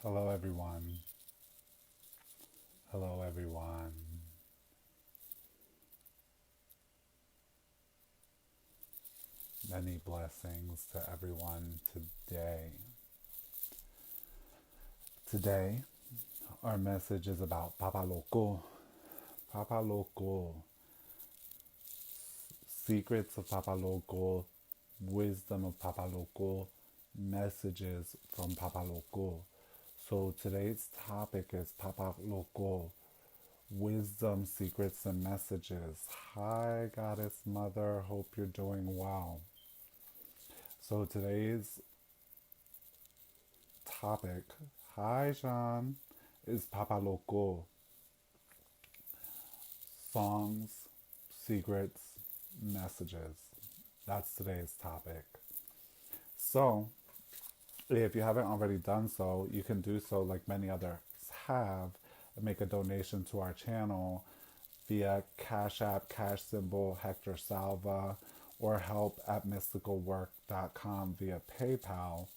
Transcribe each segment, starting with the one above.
Hello, everyone. Hello, everyone. Many blessings to everyone today. Today, our message is about Papa Loko. Papa Loko. Secrets of Papa Loko. Wisdom of Papa Loko. Messages from Papa Loko. So today's topic is Papa Loko. Wisdom, secrets, and messages. Hi, Goddess Mother. Hope you're doing well. So today's topic, hi Sean, is Papa Loko. Songs, secrets, messages. That's today's topic. So, if you haven't already done so, you can do so like many others have and make a donation to our channel via Cash App, Cash Symbol, Hector Salva, or help at mysticalwork.com via PayPal.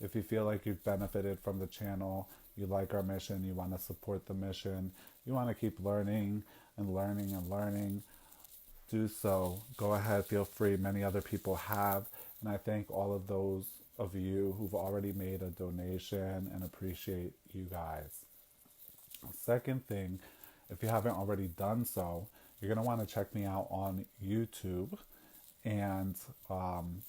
If you feel like you've benefited from the channel, you like our mission, you want to support the mission, you want to keep learning and learning and learning, do so. Go ahead, feel free. Many other people have. And I thank all of those of you who've already made a donation and appreciate you guys. Second thing, if you haven't already done so, you're going to want to check me out on YouTube and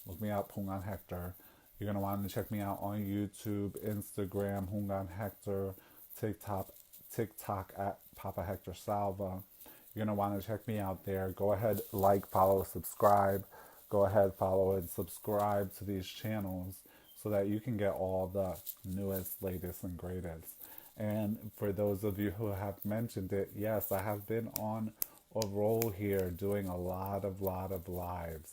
look me up, Hungan Hector. You're going to want to check me out on YouTube, Instagram, Hungan Hector, TikTok at Papa Hector Salva. You're going to want to check me out there. Go ahead, like, follow, subscribe. Go ahead, follow and subscribe to these channels so that you can get all the newest, latest, and greatest. And for those of you who have mentioned it, yes, I have been on a roll here doing a lot of lives.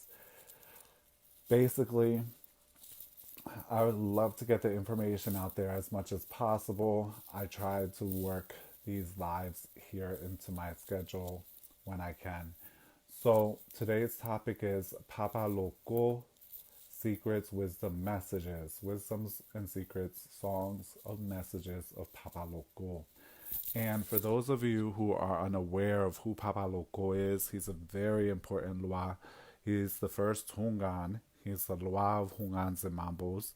Basically, I would love to get the information out there as much as possible. I try to work these lives here into my schedule when I can. So today's topic is Papa Loko, secrets, wisdom, messages. Wisdoms and secrets, songs of messages of Papa Loko. And for those of you who are unaware of who Papa Loko is, he's a very important Lwa. He's the first Hungan. He's the Lwa of Hungans and Mambos.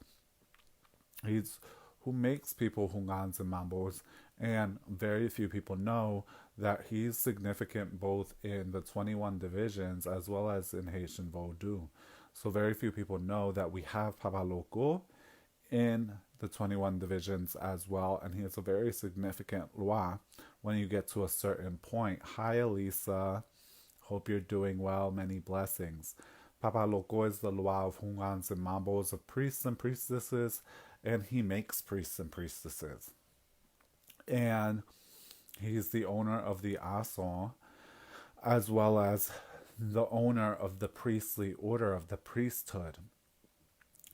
He's who makes people Hungans and Mambos. And very few people know that he's significant both in the 21 divisions as well as in Haitian Vodou. So very few people know that we have Papa Loko in the 21 divisions as well, and he is a very significant Lwa when you get to a certain point. Hi, Elisa. Hope you're doing well. Many blessings. Papa Loko is the Lwa of Hungans and Mambos, of priests and priestesses, and he makes priests and priestesses. And he's the owner of the Ason, as well as the owner of the priestly order of the priesthood.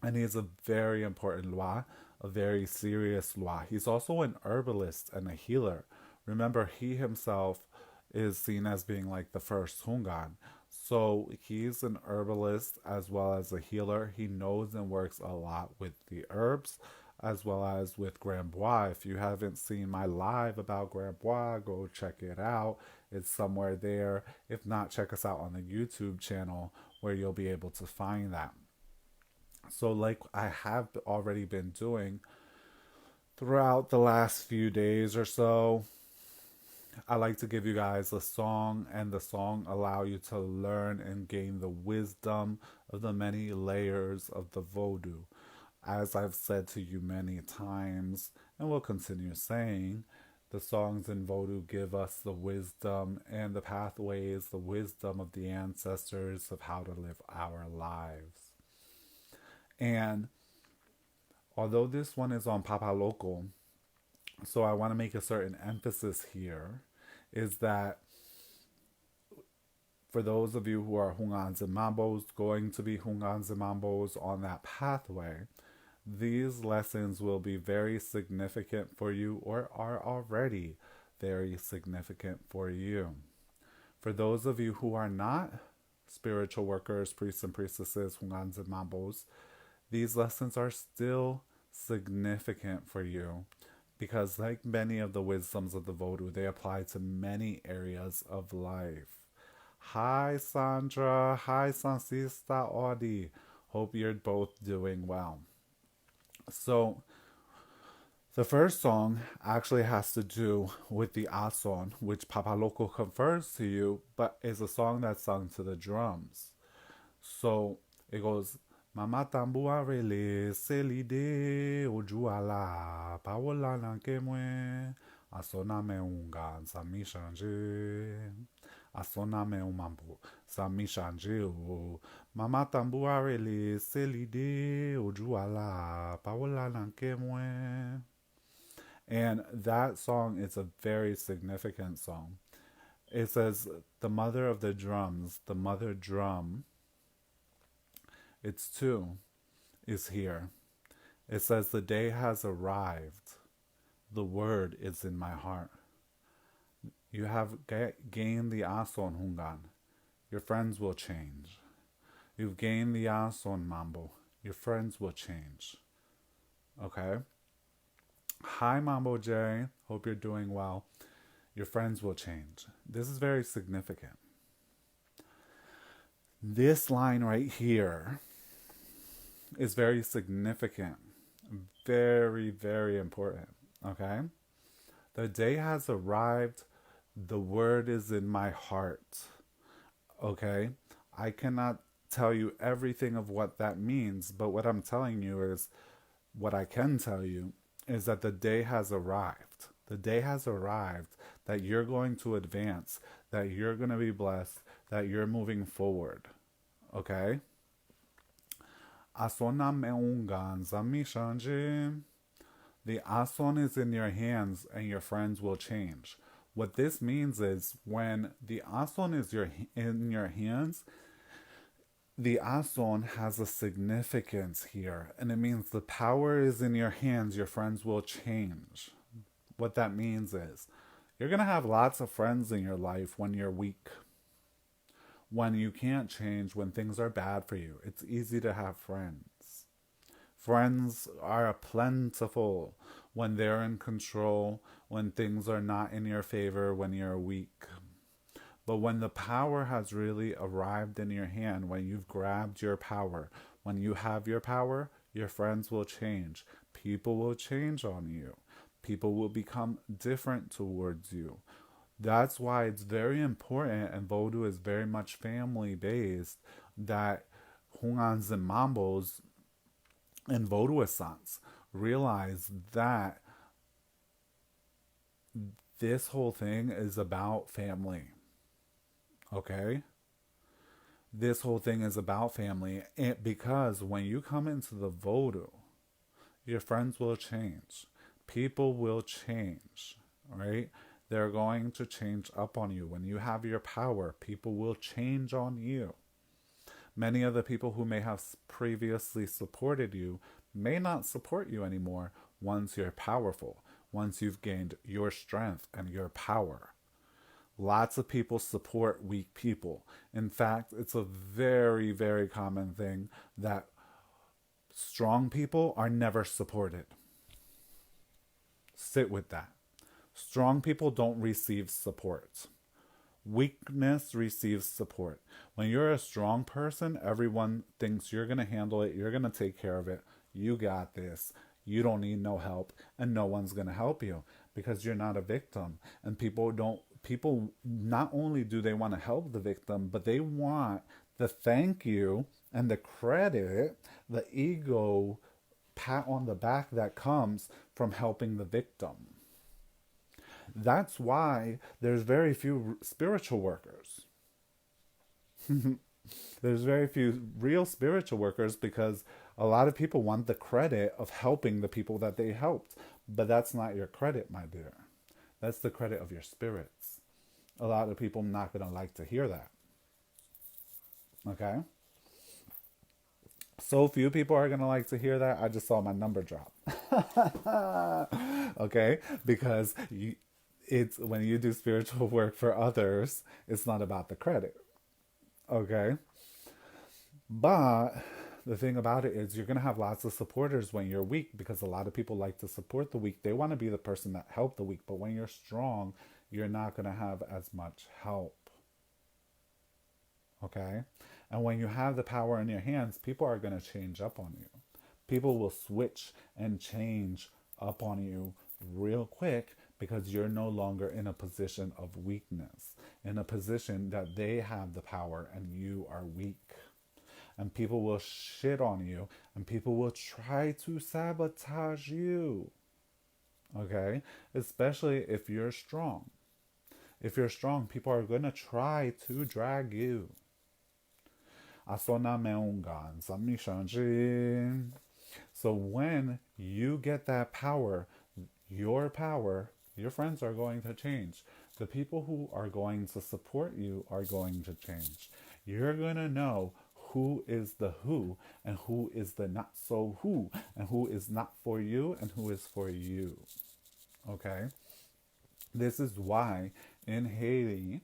And he's a very important Lwa, a very serious Lwa. He's also an herbalist and a healer. Remember, he himself is seen as being like the first Hungan. So he's an herbalist as well as a healer. He knows and works a lot with the herbs as well as with Grand Bois. If you haven't seen my live about Grand Bois, go check it out. It's somewhere there. If not, check us out on the YouTube channel where you'll be able to find that. So, like I have already been doing throughout the last few days or so, I like to give you guys a song, and the song allow you to learn and gain the wisdom of the many layers of the Vodou. As I've said to you many times, and will continue saying, the songs in Vodou give us the wisdom and the pathways, the wisdom of the ancestors of how to live our lives. And although this one is on Papa Loko, so I want to make a certain emphasis here, is that for those of you who are Hungans and Mambos, going to be Hungans and Mambos on that pathway, these lessons will be very significant for you or are already very significant for you. For those of you who are not spiritual workers, priests and priestesses, Hungans and Mambos, these lessons are still significant for you because, like many of the wisdoms of the Vodou, they apply to many areas of life. Hi, Sandra. Hi, Sansista Audi. Hope you're both doing well. So, the first song actually has to do with the ason, which Papa Loko confers to you, but is a song that's sung to the drums. So it goes, Mama tambua rele selide ojuala pawola nankemwe asona me unga sami shanje asona me umambo sami shanje o Mama tambua rele selide ojuala pawola nankemwe. And that song is a very significant song. It says, the mother of the drums, the mother drum, it's two, is here. It says, the day has arrived. The word is in my heart. You have gained the ason hungan. Your friends will change. You've gained the ason mambo. Your friends will change. Okay? Hi, Mambo J. Hope you're doing well. Your friends will change. This is very significant. This line right here is very significant. Very, very important. Okay? The day has arrived. The word is in my heart. Okay? I cannot tell you everything of what that means, but what I'm telling you is, what I can tell you is that the day has arrived. The day has arrived that you're going to advance, that you're going to be blessed, that you're moving forward. Okay? Asona meungan zamishanje. The ason is in your hands and your friends will change. What this means is, when the ason is in your hands, the ason has a significance here, and it means the power is in your hands, your friends will change. What that means is, you're going to have lots of friends in your life when you're weak, when you can't change, when things are bad for you. It's easy to have friends. Friends are plentiful when they're in control, when things are not in your favor, when you're weak. But when the power has really arrived in your hand, when you've grabbed your power, when you have your power, your friends will change. People will change on you. People will become different towards you. That's why it's very important, and Vodou is very much family based, that Hungans and Mambos and Vodouissants realize that this whole thing is about family. Okay? This whole thing is about family, because when you come into the Vodou, your friends will change. People will change, right? They're going to change up on you. When you have your power, people will change on you. Many of the people who may have previously supported you may not support you anymore once you're powerful, once you've gained your strength and your power. Lots of people support weak people. In fact, it's a very, very common thing that strong people are never supported. Sit with that. Strong people don't receive support. Weakness receives support. When you're a strong person, everyone thinks you're going to handle it, you're going to take care of it, you got this, you don't need no help, and no one's going to help you because you're not a victim. And people not only do they want to help the victim, but they want the thank you and the credit, the ego pat on the back that comes from helping the victim. That's why there's very few spiritual workers. There's very few real spiritual workers, because a lot of people want the credit of helping the people that they helped. But that's not your credit, my dear. That's the credit of your spirits. A lot of people not going to like to hear that. Okay? So few people are going to like to hear that. I just saw my number drop. Okay? Because it's when you do spiritual work for others, it's not about the credit. Okay? But the thing about it is you're going to have lots of supporters when you're weak, because a lot of people like to support the weak. They want to be the person that helped the weak. But when you're strong, you're not going to have as much help. Okay? And when you have the power in your hands, people are going to change up on you. People will switch and change up on you real quick, because you're no longer in a position of weakness, in a position that they have the power and you are weak. And people will shit on you, and people will try to sabotage you. Okay? Especially if you're strong. If you're strong, people are going to try to drag you. So when you get that power, your friends are going to change. The people who are going to support you are going to change. You're going to know who is the who and who is the not so who, and who is not for you and who is for you. Okay? This is why in Haiti,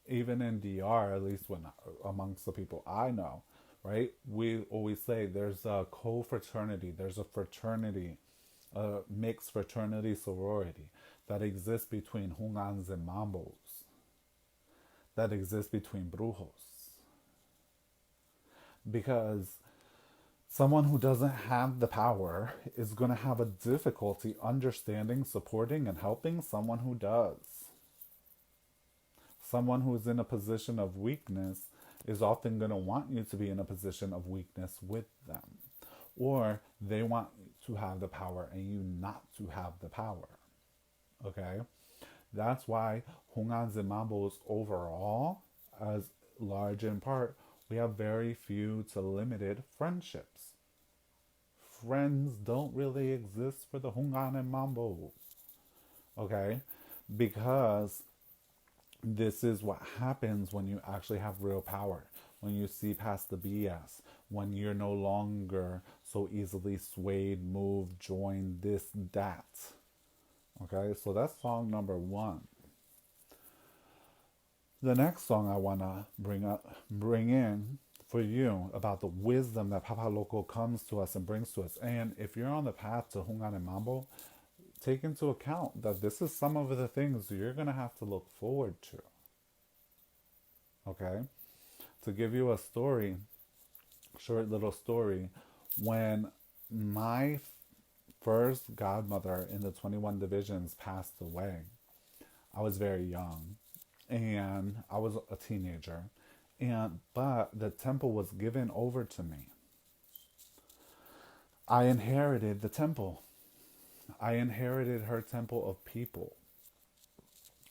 even in DR, at least when amongst the people I know, right, we always say there's a co-fraternity, there's a fraternity, a mixed fraternity sorority that exists between Hungans and Mambos, that exists between Brujos. Because someone who doesn't have the power is going to have a difficulty understanding, supporting, and helping someone who does. Someone who's in a position of weakness is often going to want you to be in a position of weakness with them. Or they want to have the power and you not to have the power. Okay? That's why Hungans and Mambos overall, as large in part, we have very few to limited friendships. Friends don't really exist for the Hungan and Mambo. Okay? Because this is what happens when you actually have real power. When you see past the BS. When you're no longer so easily swayed, moved, joined, this, that. Okay? So that's song number 1. The next song I want to bring in for you about the wisdom that Papa Loko comes to us and brings to us. And if you're on the path to Hungan and Mambo, take into account that this is some of the things you're going to have to look forward to. Okay? To give you a story, short little story, when my first godmother in the 21 divisions passed away, I was very young. And I was a teenager, but the temple was given over to me. I inherited the temple. I inherited her temple of people.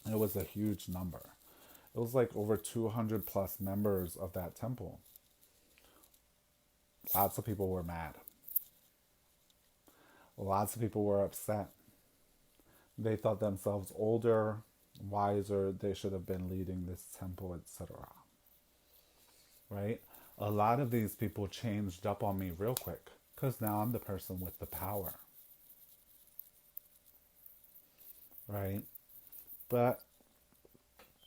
It was a huge number. It was like over 200 plus members of that temple. Lots of people were mad. Lots of people were upset. They thought themselves older, wiser, they should have been leading this temple, etc. Right? A lot of these people changed up on me real quick, because now I'm the person with the power. Right? But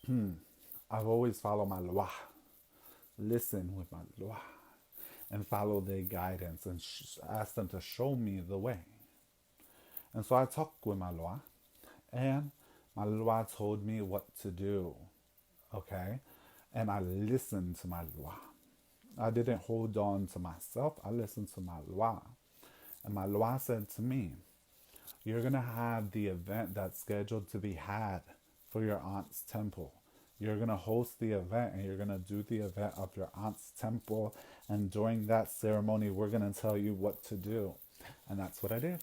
I've always followed my loi. Listen with my loi. And follow their guidance and ask them to show me the way. And so I talked with my loi. And my loi told me what to do, okay? And I listened to my loi. I didn't hold on to myself. I listened to my loi. And my loi said to me, you're going to have the event that's scheduled to be had for your aunt's temple. You're going to host the event, and you're going to do the event of your aunt's temple. And during that ceremony, we're going to tell you what to do. And that's what I did.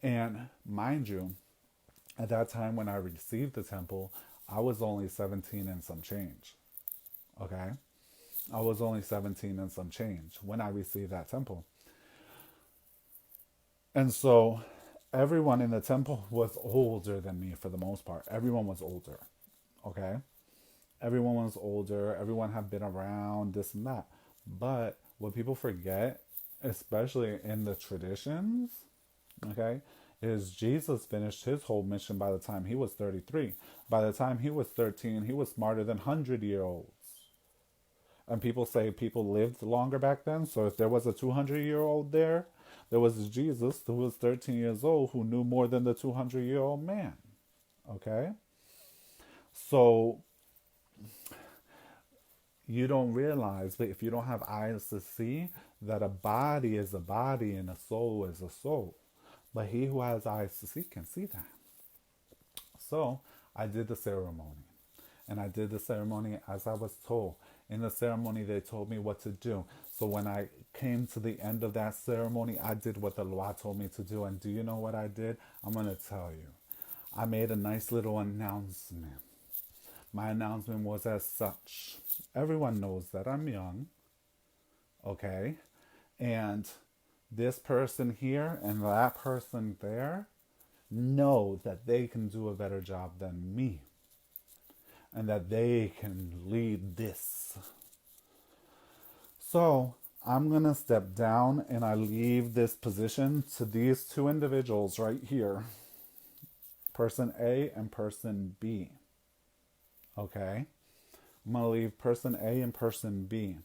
And mind you, at that time when I received the temple, I was only 17 and some change. Okay? I was only 17 and some change when I received that temple. And so everyone in the temple was older than me for the most part. Everyone was older. Okay? Everyone was older. Everyone had been around, this and that. But what people forget, especially in the traditions, okay, is Jesus finished his whole mission by the time he was 33. By the time he was 13, he was smarter than 100-year-olds. And people say people lived longer back then. So if there was a 200-year-old there, there was Jesus who was 13 years old who knew more than the 200-year-old man. Okay? So you don't realize, but if you don't have eyes to see, that a body is a body and a soul is a soul. But he who has eyes to see can see that. So I did the ceremony. And I did the ceremony as I was told. In the ceremony, they told me what to do. So when I came to the end of that ceremony, I did what the Loi told me to do. And do you know what I did? I'm going to tell you. I made a nice little announcement. My announcement was as such. Everyone knows that I'm young, okay? And this person here and that person there know that they can do a better job than me and that they can lead this. So I'm going to step down and I leave this position to these two individuals right here, person A and person B. Okay? I'm going to leave person A and person B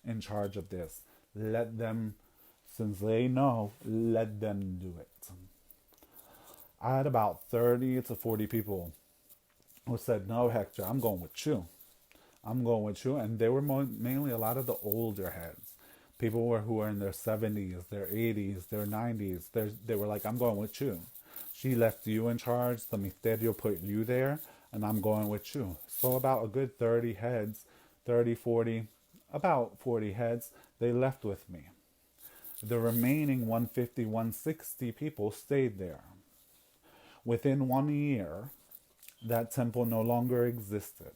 in charge of this. Let them, since they know, let them do it. I had about 30 to 40 people who said, no, Hector, I'm going with you. I'm going with you. And they were mainly a lot of the older heads. People who were in their 70s, their 80s, their 90s. They were like, I'm going with you. She left you in charge. The Misterio put you there. And I'm going with you. So about a good 30 heads, 30, 40, about 40 heads, they left with me. The remaining 150, 160 people stayed there. Within 1 year, that temple no longer existed.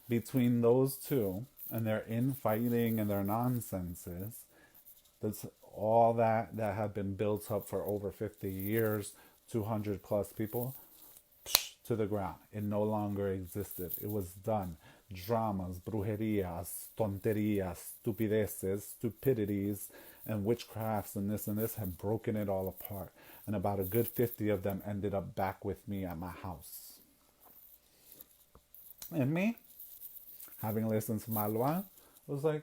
Between those two and their infighting and their nonsenses, that's all that had been built up for over 50 years, 200 plus people, to the ground. It no longer existed. It was done. Dramas, brujerias, tonterías, stupideces, stupidities, and witchcrafts and this had broken it all apart. And about a good 50 of them ended up back with me at my house. And me, having listened to my Loi, was like,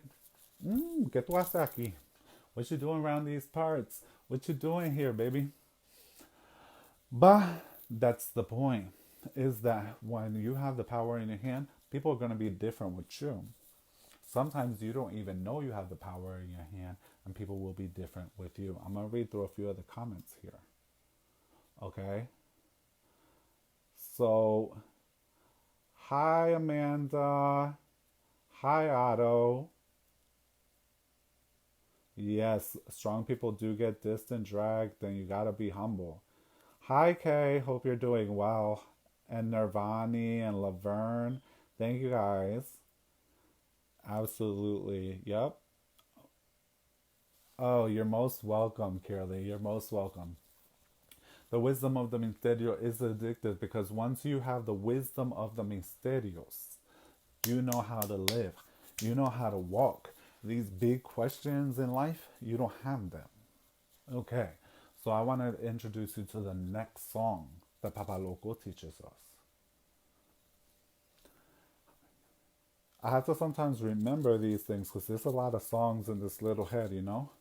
¿qué tú haces aquí? What you doing around these parts? What you doing here, baby? But that's the point, is that when you have the power in your hand, people are going to be different with you. Sometimes you don't even know you have the power in your hand, and people will be different with you. I'm going to read through a few of the comments here. Okay? So, hi, Amanda. Hi, Otto. Yes, strong people do get dissed and dragged, and you got to be humble. Hi, Kay. Hope you're doing well. And Nirvani and Laverne. Thank you, guys. Absolutely. Yep. Oh, you're most welcome, Kirli. You're most welcome. The wisdom of the Misterio is addictive because once you have the wisdom of the Misterios, you know how to live. You know how to walk. These big questions in life, you don't have them. Okay. So I want to introduce you to the next song that Papa Loko teaches us. I have to sometimes remember these things because there's a lot of songs in this little head, you know?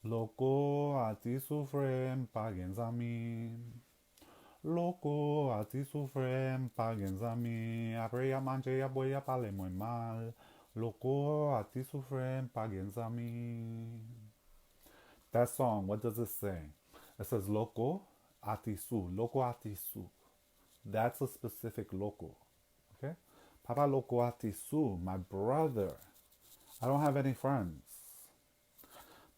Loko ati sufrem pagenzami. Loko ati sufrem pagenzami. Abreya manje ya boya pale muy mal. Loko ati sufrem pagenzami. That song, what does it say? It says Loko atisu. Loko atisu. That's a specific Loko. Okay? Papa Loko atisu, my brother. I don't have any friends.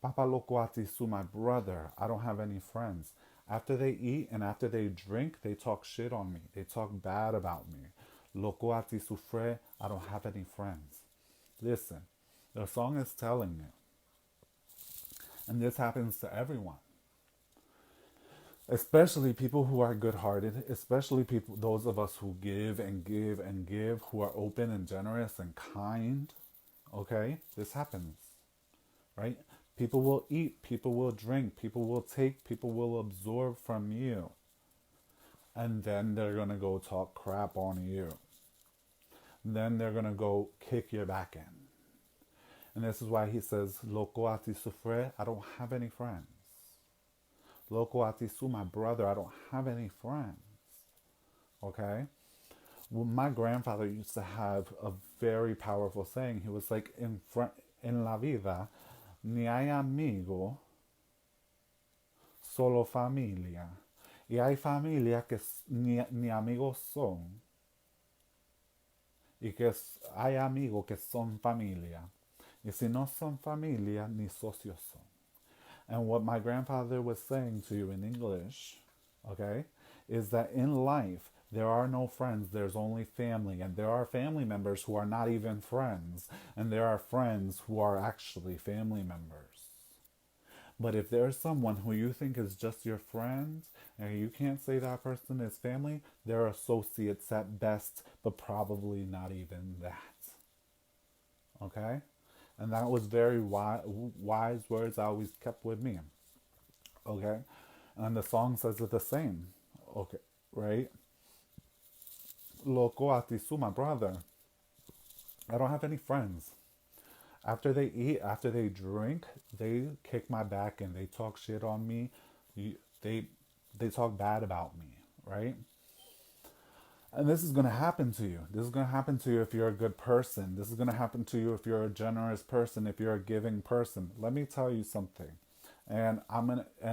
Papa Loko atisu, my brother. I don't have any friends. After they eat and after they drink, they talk shit on me. They talk bad about me. Loko atisu fre, I don't have any friends. Listen, the song is telling you. And this happens to everyone. Especially people who are good-hearted, especially people, those of us who give and give and give, who are open and generous and kind. Okay? This happens. Right? People will eat, people will drink, people will take, people will absorb from you. And then they're going to go talk crap on you. then they're going to go kick your back in. And this is why he says, Loko ati sufre, I don't have any friends. Loko ati su, my brother, I don't have any friends. Okay? Well, my grandfather used to have a very powerful saying. He was like, en la vida, ni hay amigo, solo familia. Y hay familia que ni amigos son. Y que hay amigos que son familia. Y si no son familia, ni socios son. And what my grandfather was saying to you in English, okay, is that in life, there are no friends, there's only family. And there are family members who are not even friends. And there are friends who are actually family members. But if there's someone who you think is just your friend, and you can't say that person is family, they're associates at best, but probably not even that. Okay? And that was very wise words I always kept with me. Okay? And the song says it the same. Okay, right? Loko atisu, my brother. I don't have any friends. After they eat, after they drink, they kick my back and they talk shit on me. They talk bad about me, right? And this is going to happen to you. This is going to happen to you if you're a good person. This is going to happen to you if you're a generous person, if you're a giving person. Let me tell you something. And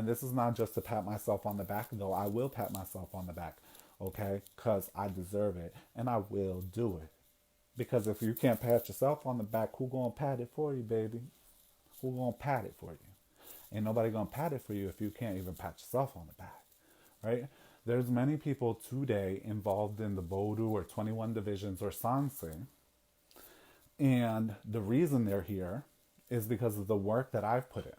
this is not just to pat myself on the back, though. I will pat myself on the back, okay? Because I deserve it, and I will do it. Because if you can't pat yourself on the back, who gonna pat it for you, baby? Who gonna pat it for you? Ain't nobody gonna pat it for you if you can't even pat yourself on the back, right? There's many people today involved in the Vodou or 21 divisions or Sanse. And the reason they're here is because of the work that I've put in.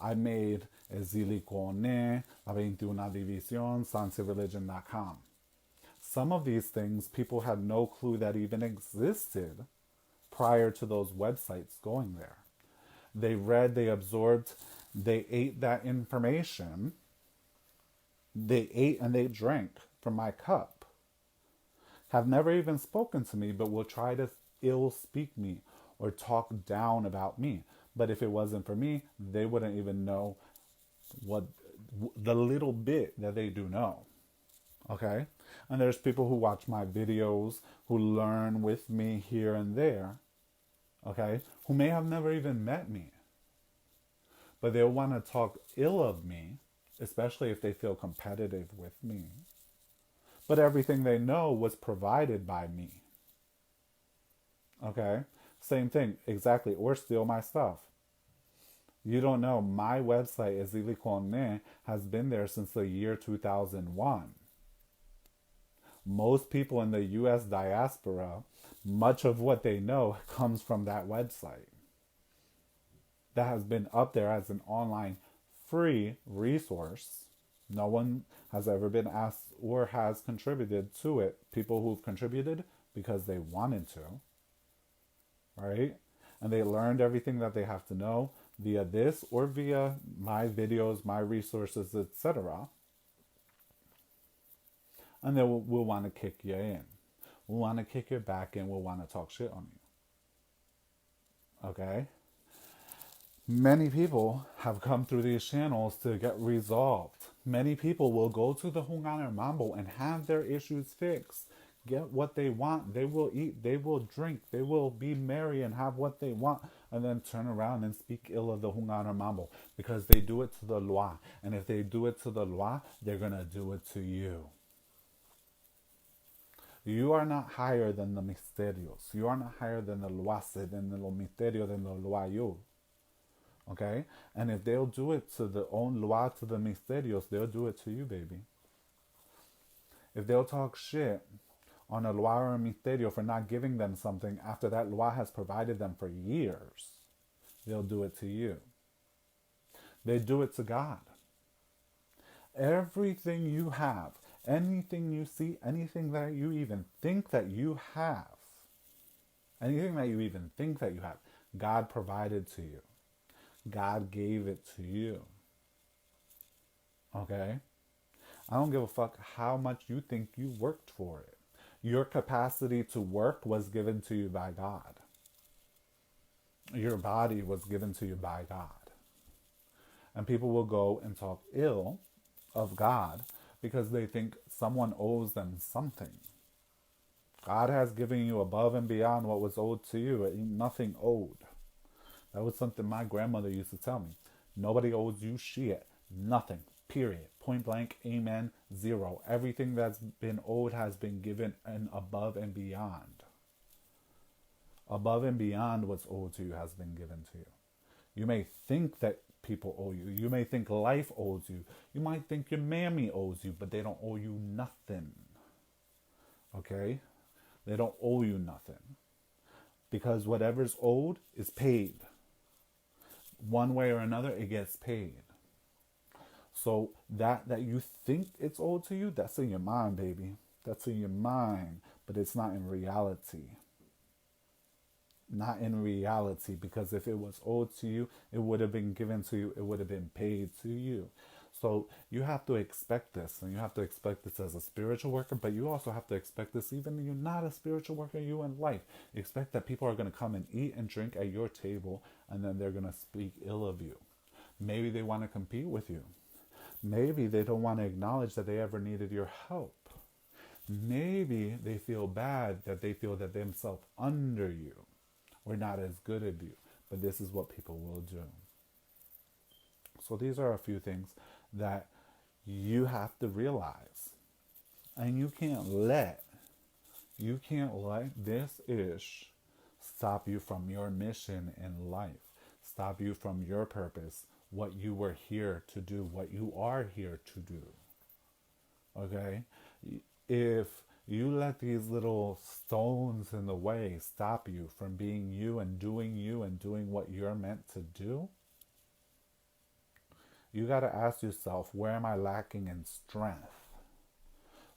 I made Ezilicone, La 21 División, SanseReligion.com. Some of these things people had no clue that even existed prior to those websites going there. They read, they absorbed, they ate that information. They ate and they drank from my cup. Have never even spoken to me, but will try to ill speak me or talk down about me. But if it wasn't for me, they wouldn't even know what the little bit that they do know. Okay? And there's people who watch my videos, who learn with me here and there, okay, who may have never even met me. But they'll want to talk ill of me, especially if they feel competitive with me. But everything they know was provided by me. Okay? Same thing, exactly, or steal my stuff. You don't know, my website, Ezilicone, has been there since the year 2001. Most people in the US diaspora, much of what they know comes from that website. That has been up there as an online free resource. No one has ever been asked or has contributed to it. People who've contributed because they wanted to, right? And they learned everything that they have to know via this or via my videos, my resources, etc. And then we'll want to kick you in. We'll want to kick your back in. We'll want to talk shit on you. Okay? Many people have come through these channels to get resolved. Many people will go to the Hunganer Mambo and have their issues fixed. Get what they want. They will eat. They will drink. They will be merry and have what they want. And then turn around and speak ill of the Hunganer Mambo. Because they do it to the Loi. And if they do it to the Loi, they're going to do it to you. You are not higher than the misterios. You are not higher than the loase, than the misterio, than the loayo. Okay? And if they'll do it to the own loa, to the misterios, they'll do it to you, baby. If they'll talk shit on a loa or a misterio for not giving them something after that loa has provided them for years, they'll do it to you. They do it to God. Everything you have, anything you see, anything that you even think that you have, God provided to you. God gave it to you. Okay? I don't give a fuck how much you think you worked for it. Your capacity to work was given to you by God. Your body was given to you by God. And people will go and talk ill of God because they think someone owes them something. God has given you above and beyond what was owed to you. Ain't nothing owed. That was something my grandmother used to tell me. Nobody owes you shit. Nothing. Period. Point blank. Amen. Zero. Everything that's been owed has been given and above and beyond. Above and beyond what's owed to you has been given to you. You may think that people owe you. You may think life owes you. You might think your mammy owes you, but they don't owe you nothing. Okay? They don't owe you nothing. Because whatever's owed is paid. One way or another, it gets paid. So that you think it's owed to you, that's in your mind, baby. That's in your mind, but it's not in reality. Not in reality, because if it was owed to you, it would have been given to you, it would have been paid to you. So you have to expect this, and you have to expect this as a spiritual worker, but you also have to expect this even if you're not a spiritual worker, you in life. Expect that people are going to come and eat and drink at your table, and then they're going to speak ill of you. Maybe they want to compete with you. Maybe they don't want to acknowledge that they ever needed your help. Maybe they feel bad that they feel that themselves under you. We're not as good as you, but this is what people will do. So these are a few things that you have to realize. And you can't let this ish stop you from your mission in life, stop you from your purpose, what you were here to do, what you are here to do. Okay? If you let these little stones in the way stop you from being you and doing what you're meant to do, you got to ask yourself, where am I lacking in strength?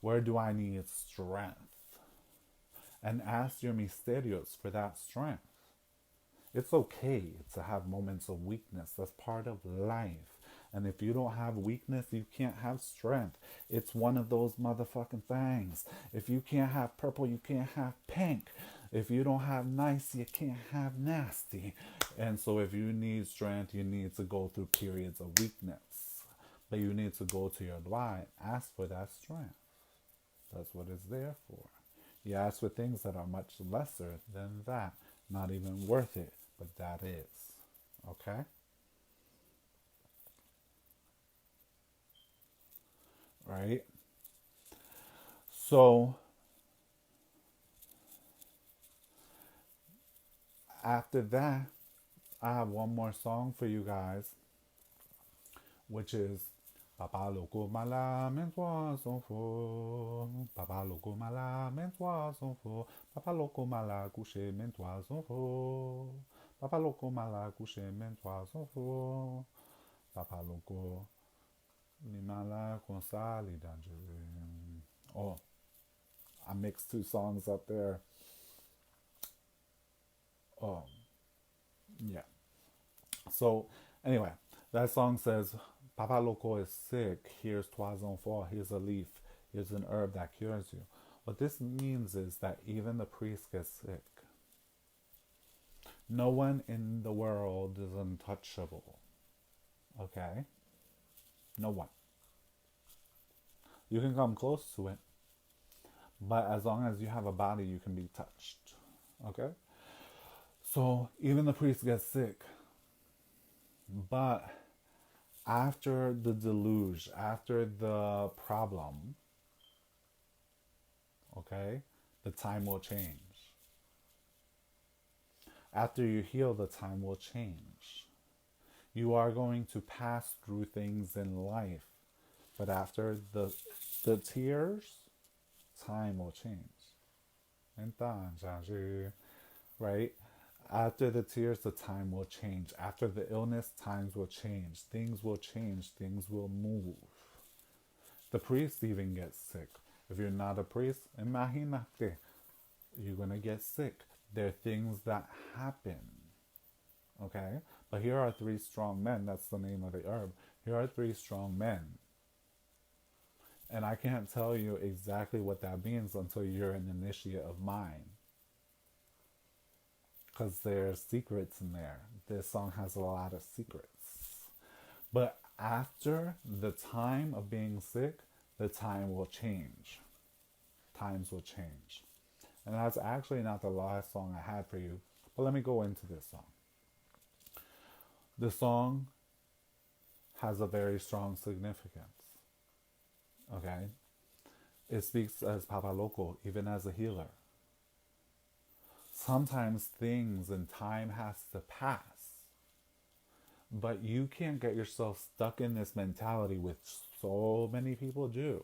Where do I need strength? And ask your misterios for that strength. It's okay to have moments of weakness. That's part of life. And if you don't have weakness, you can't have strength. It's one of those motherfucking things. If you can't have purple, you can't have pink. If you don't have nice, you can't have nasty. And so if you need strength, you need to go through periods of weakness. But you need to go to your why. Ask for that strength. That's what it's there for. You ask for things that are much lesser than that. Not even worth it. But that is. Okay? Right? So, after that, I have one more song for you guys, which is Papa Loko mala mentois son faux. Papa Loko mala mentois son faux. Papa Loko mala couché mentois son faux. Papa Loko mala couché mentois son faux. Papa Loko ni mala consali dangereux. Oh, I mixed two songs up there. Oh, yeah. So, anyway, that song says, Papa Loko is sick. Here's toison fort. Here's a leaf. Here's an herb that cures you. What this means is that even the priest gets sick. No one in the world is untouchable. Okay? No one. You can come close to it, but as long as you have a body, you can be touched. Okay? So even the priest gets sick. But after the deluge, after the problem, okay, the time will change. After you heal, the time will change. You are going to pass through things in life. But after the tears, time will change. Right? After the tears, the time will change. After the illness, times will change. Things will change. Things will move. The priest even gets sick. If you're not a priest, imagínate, you're going to get sick. There are things that happen. Okay? But here are three strong men. That's the name of the herb. Here are three strong men. And I can't tell you exactly what that means until you're an initiate of mine. Because there's secrets in there. This song has a lot of secrets. But after the time of being sick, the time will change. Times will change. And that's actually not the last song I had for you. But let me go into this song. The song has a very strong significance. Okay? It speaks as Papa Loko, even as a healer. Sometimes things and time has to pass. But you can't get yourself stuck in this mentality, which so many people do.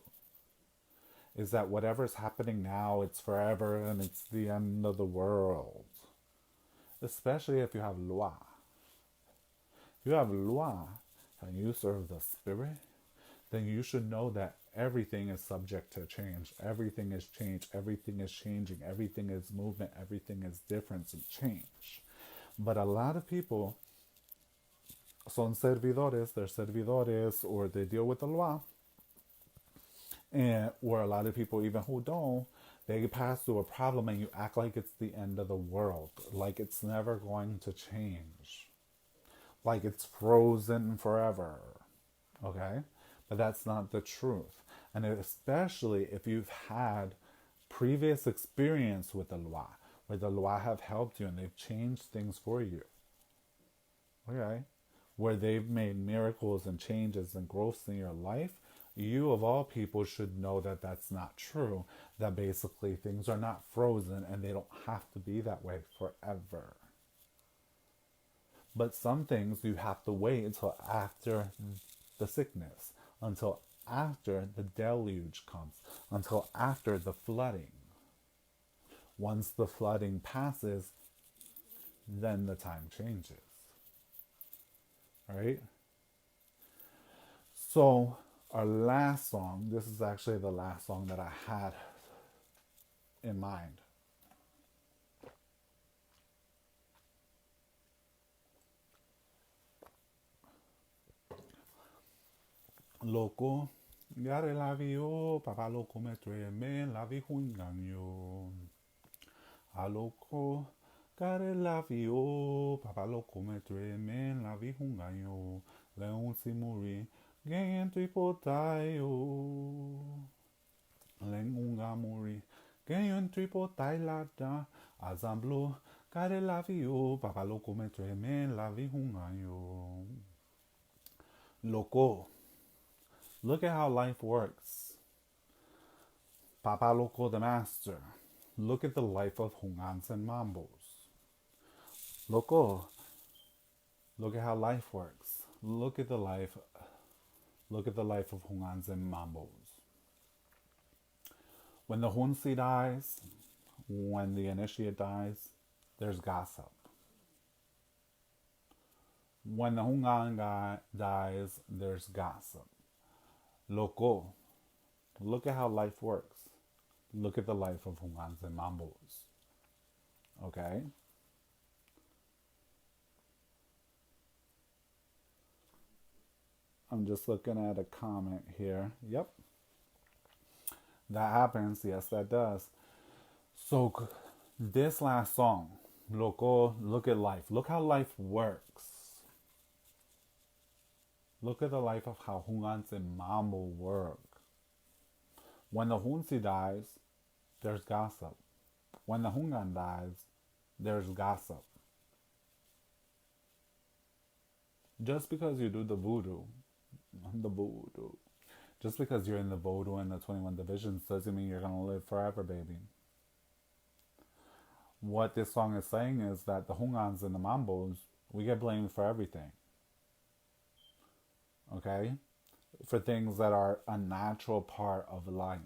Is that whatever's happening now, it's forever and it's the end of the world. Especially if you have Lua. If you have Lua and you serve the spirit, then you should know that everything is subject to change. Everything is change. Everything is changing. Everything is movement. Everything is difference and change. But a lot of people son servidores, they're servidores, or they deal with the law. And or a lot of people even who don't, they pass through a problem and you act like it's the end of the world. Like it's never going to change. Like it's frozen forever. Okay? But that's not the truth. And especially if you've had previous experience with the law, where the law have helped you and they've changed things for you. Okay? Where they've made miracles and changes and growths in your life, you of all people should know that that's not true. That basically things are not frozen and they don't have to be that way forever. But some things you have to wait until after the sickness, until after the deluge comes, until after the flooding. Once the flooding passes, then the time changes. All right? So, our last song, this is actually the last song that I had in mind. Loko, gare la vie o, papa loko me treme, la vie hunganyo. A loko, gare la vie o, papa loko me treme, la vie hunganyo. Leon si muri, ganyen tripotayo. Len unga muri, ganyen tripotai lada. Azamblo, gare la vie o, papa loko me treme, la vie hunganyo. Loko. Look at how life works. Papa Loko the Master. Look at the life of Hungans and Mambos. Loko. Look at how life works. Look at the life of Hungans and Mambos. When the Hunsi dies, when the initiate dies, there's gossip. When the Hungan guy dies, there's gossip. Loko. Look at how life works. Look at the life of Hungans and Mambos. Okay? I'm just looking at a comment here. Yep. That happens. Yes, that does. So, this last song, Loko, look at life. Look how life works. Look at the life of how Hungans and Mambo work. When the Hunsi dies, there's gossip. When the Hungan dies, there's gossip. Just because you do the voodoo, just because you're in the Vodou and the 21 divisions doesn't mean you're going to live forever, baby. What this song is saying is that the Hungans and the Mambos, we get blamed for everything. Okay? For things that are a natural part of life.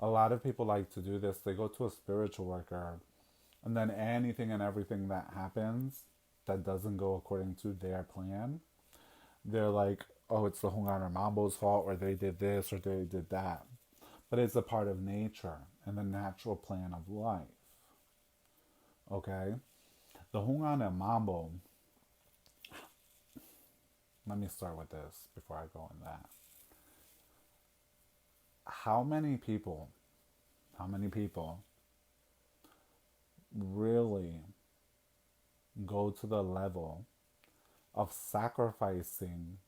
A lot of people like to do this. They go to a spiritual worker, and then anything and everything that happens that doesn't go according to their plan, they're like, oh, it's the Hungan or Mambo's fault, or they did this, or they did that. But it's a part of nature and the natural plan of life. Okay? The Hungan and Mambo, let me start with this before I go in that. How many people really go to the level of sacrificing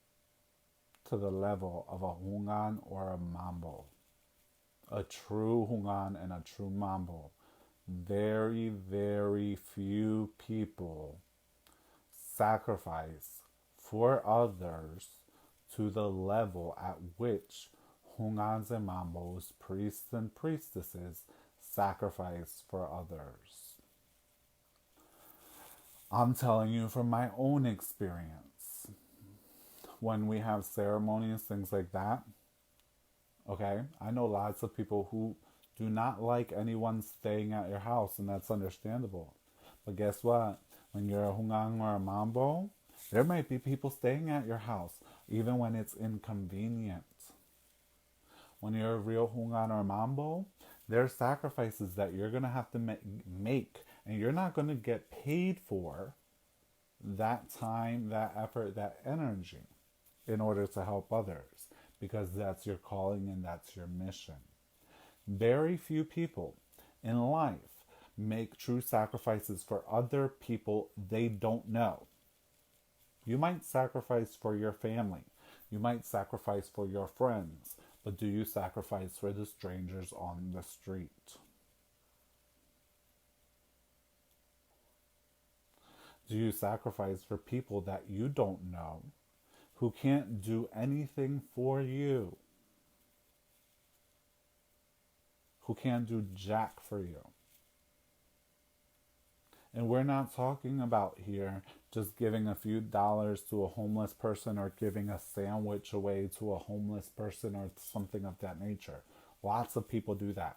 to the level of a hungan or a mambo? A true hungan and a true mambo. Very, very few people sacrifice for others to the level at which hungans and mambos, priests and priestesses, sacrifice for others. I'm telling you from my own experience. When we have ceremonies, things like that, okay, I know lots of people who do not like anyone staying at your house, and that's understandable. But guess what? When you're a hungang or a mambo, there might be people staying at your house, even when it's inconvenient. When you're a real hungan or mambo, there are sacrifices that you're going to have to make, and you're not going to get paid for that time, that effort, that energy in order to help others, because that's your calling and that's your mission. Very few people in life make true sacrifices for other people they don't know. You might sacrifice for your family, you might sacrifice for your friends, but do you sacrifice for the strangers on the street? Do you sacrifice for people that you don't know, who can't do anything for you, who can't do jack for you? And we're not talking about here just giving a few dollars to a homeless person or giving a sandwich away to a homeless person or something of that nature. Lots of people do that.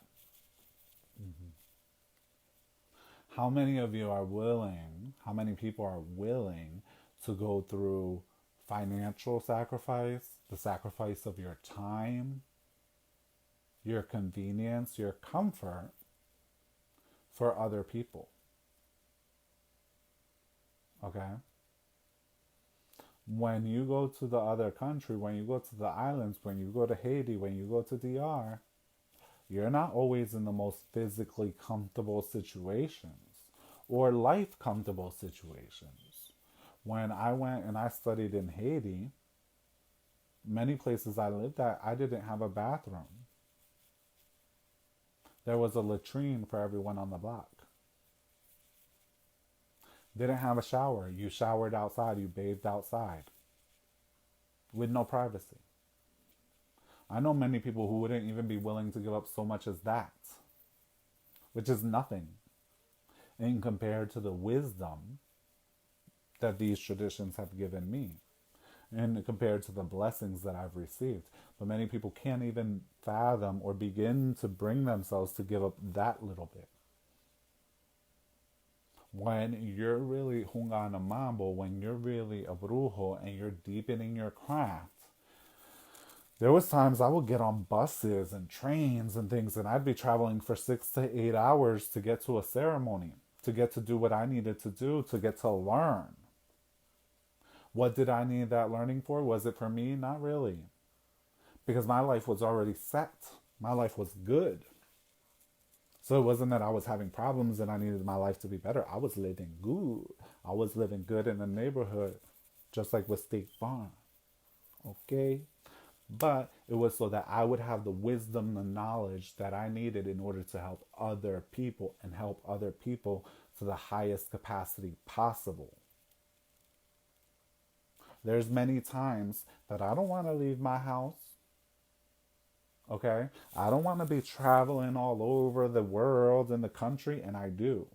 How many of you are willing, how many people are willing to go through financial sacrifice, the sacrifice of your time, your convenience, your comfort for other people? Okay? When you go to the other country, when you go to the islands, when you go to Haiti, when you go to DR, you're not always in the most physically comfortable situations or life comfortable situations. When I went and I studied in Haiti, many places I lived at, I didn't have a bathroom. There was a latrine for everyone on the block. Didn't have a shower. You showered outside, you bathed outside with no privacy. I know many people who wouldn't even be willing to give up so much as that, which is nothing in compared to the wisdom that these traditions have given me and compared to the blessings that I've received. But many people can't even fathom or begin to bring themselves to give up that little bit. When you're really hungana mambo, when you're really a brujo and you're deepening your craft, there was times I would get on buses and trains and things, and I'd be traveling for 6 to 8 hours to get to a ceremony, to get to do what I needed to do, to get to learn. What did I need that learning for? Was it for me? Not really. Because my life was already set. My life was good. So it wasn't that I was having problems and I needed my life to be better. I was living good. I was living good in the neighborhood, just like with State Farm. Okay? But it was so that I would have the wisdom, the knowledge that I needed in order to help other people and help other people to the highest capacity possible. There's many times that I don't want to leave my house. Okay? I don't want to be traveling all over the world and the country, and I do.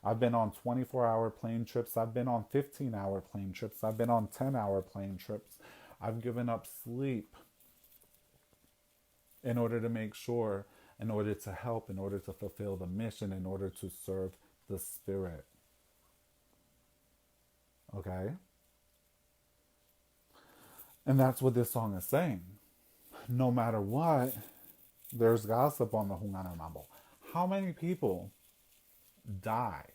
I've been on 24-hour plane trips. I've been on 15-hour plane trips. I've been on 10-hour plane trips. I've given up sleep in order to make sure, in order to help, in order to fulfill the mission, in order to serve the spirit. Okay? And that's what this song is saying. No matter what, there's gossip on the Hungana Mambo. How many people die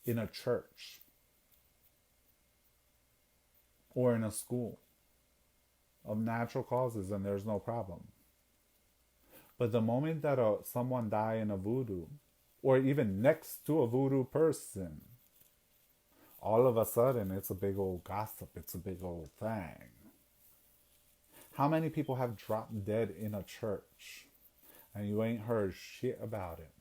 in a church or in a school of natural causes and there's no problem? But the moment that someone die in a voodoo, or even next to a voodoo person, all of a sudden it's a big old gossip. It's a big old thing. How many people have dropped dead in a church and you ain't heard shit about it?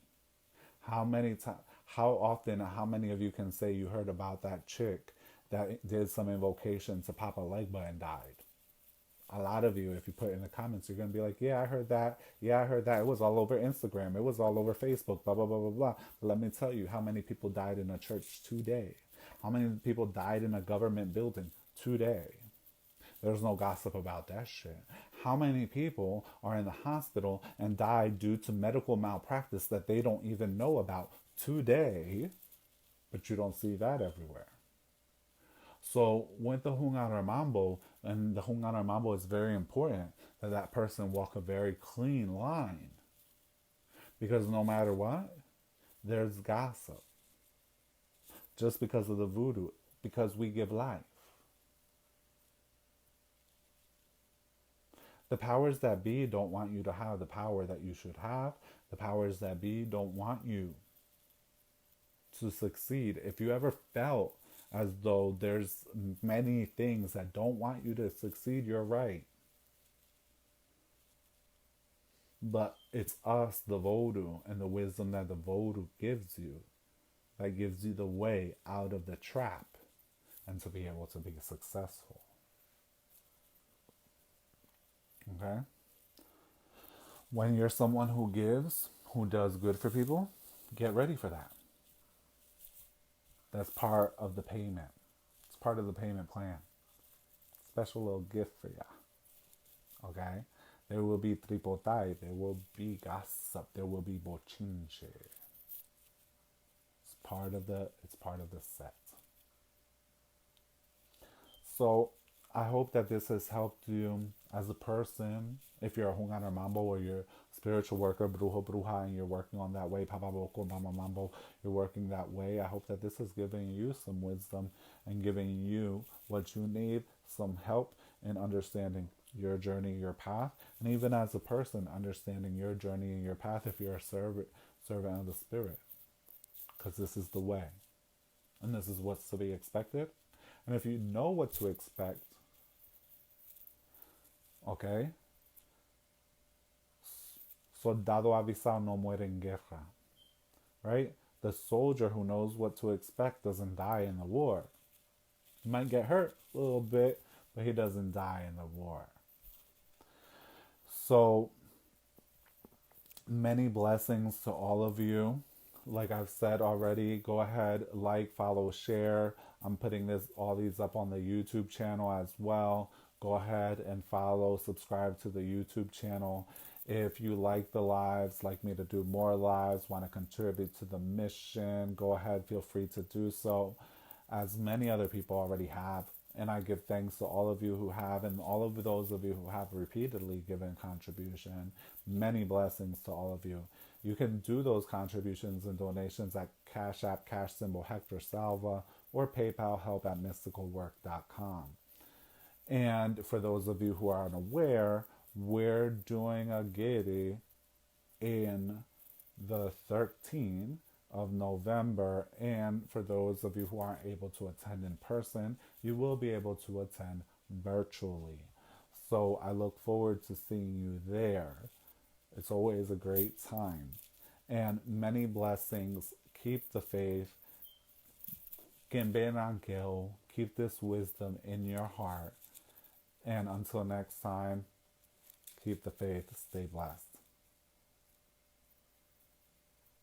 How many times, how often, how many of you can say you heard about that chick that did some invocation to Papa Legba and died? A lot of you, if you put in the comments, you're going to be like, yeah, I heard that. Yeah, I heard that. It was all over Instagram. It was all over Facebook, blah, blah, blah, blah, blah. But let me tell you how many people died in a church today. How many people died in a government building today? There's no gossip about that shit. How many people are in the hospital and died due to medical malpractice that they don't even know about today? But you don't see that everywhere. So with the Hungarar Mambo, and the Hungarar Mambo is very important that that person walk a very clean line. Because no matter what, there's gossip. Just because of the voodoo, because we give life. The powers that be don't want you to have the power that you should have. The powers that be don't want you to succeed. If you ever felt as though there's many things that don't want you to succeed, you're right. But it's us, the Vodou, and the wisdom that the Vodou gives you that gives you the way out of the trap and to be able to be successful. Okay? When you're someone who gives, who does good for people, get ready for that. That's part of the payment. It's part of the payment plan. Special little gift for ya. Okay? There will be tripotai. There will be gossip. There will be bochinche. It's part of the set. So I hope that this has helped you as a person. If you're a Hungarar Mambo or you're a spiritual worker, Brujo Bruja, and you're working on that way, Papa Boko, Mama Mambo, you're working that way. I hope that this is giving you some wisdom and giving you what you need, some help in understanding your journey, your path, and even as a person, understanding your journey and your path if you're a servant of the Spirit. Because this is the way. And this is what's to be expected. And if you know what to expect, okay? Soldado avisado no muere en guerra. Right? The soldier who knows what to expect doesn't die in the war. He might get hurt a little bit, but he doesn't die in the war. So, many blessings to all of you. Like I've said already, go ahead, like, follow, share. I'm putting all these up on the YouTube channel as well. Go ahead and follow, subscribe to the YouTube channel. If you like the lives, like me to do more lives, want to contribute to the mission, go ahead, feel free to do so, as many other people already have. And I give thanks to all of you who have, and all of those of you who have repeatedly given contribution. Many blessings to all of you. You can do those contributions and donations at Cash App, cash symbol Hector Salva, or PayPal help@mysticalwork.com. And for those of you who are unaware, we're doing a giri in the 13th of November, and for those of you who aren't able to attend in person, you will be able to attend virtually. So I look forward to seeing you there. It's always a great time. And many blessings. Keep the faith. Keep this wisdom in your heart. And until next time, keep the faith. Stay blessed.